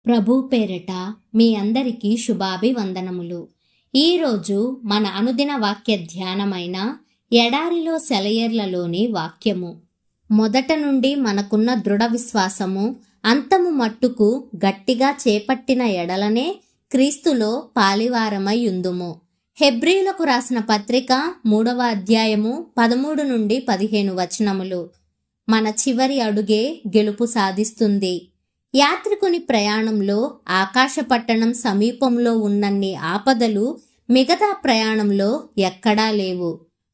ప్రభు పేరిట మీ అందరికీ శుభాభివందనములు. ఈరోజు మన అనుదిన వాక్య ధ్యానమైన ఎడారిలో సెలయేర్లలోని వాక్యము. మొదట నుండి మనకున్న దృఢ విశ్వాసము అంతము మట్టుకు గట్టిగా చేపట్టిన ఎడలనే క్రీస్తులో పాలివారమై యుందుము. హెబ్రీయులకు రాసిన పత్రిక 3వ అధ్యాయము 13 నుండి 15 వచనములు. మన చివరి అడుగే గెలుపు సాధిస్తుంది. యాత్రికుని ప్రయాణంలో ఆకాశపట్టణం సమీపంలో ఉన్నన్ని ఆపదలు మిగతా ప్రయాణంలో ఎక్కడా లేవు.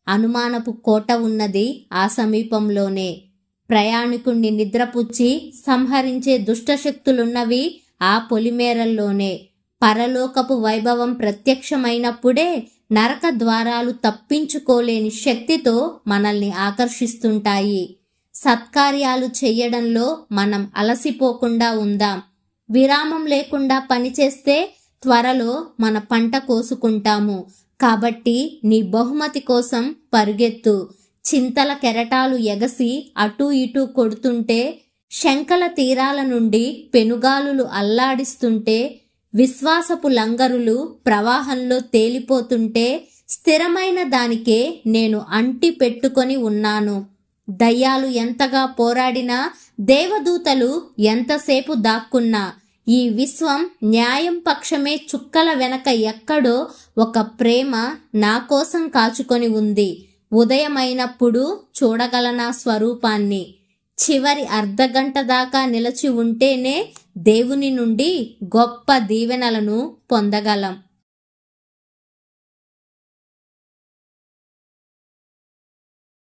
అనుమానపు కోట ఉన్నది ఆ సమీపంలోనే. ప్రయాణికుణ్ణి నిద్రపుచ్చి సంహరించే దుష్టశక్తులున్నవి ఆ పొలిమేరల్లోనే. పరలోకపు వైభవం ప్రత్యక్షమైనప్పుడే నరక ద్వారాలు తప్పించుకోలేని శక్తితో మనల్ని ఆకర్షిస్తుంటాయి. సత్కార్యాలు చెయ్యడంలో మనం అలసిపోకుండా ఉందాం. విరామం లేకుండా పనిచేస్తే త్వరలో మన పంట కోసుకుంటాము. కాబట్టి నీ బహుమతి కోసం పరుగెత్తు. చింతల కెరటాలు ఎగసి అటూ ఇటూ కొడుతుంటే, శంకల తీరాల నుండి పెనుగాలులు అల్లాడిస్తుంటే, విశ్వాసపు లంగరులు ప్రవాహంలో తేలిపోతుంటే, స్థిరమైన దానికే నేను అంటి పెట్టుకొని ఉన్నాను. దయ్యాలు ఎంతగా పోరాడినా, దేవదూతలు ఎంతసేపు దాక్కున్నా, ఈ విశ్వం న్యాయం పక్షమే చుక్కల వెనక ఎక్కడో ఒక ప్రేమ నా కోసం కాచుకొని ఉంది. ఉదయమైనప్పుడు చూడగలనా స్వరూపాన్ని. చివరి అర్ధగంట దాకా నిలిచి ఉంటేనే దేవుని నుండి గొప్ప దీవెనలను పొందగలం.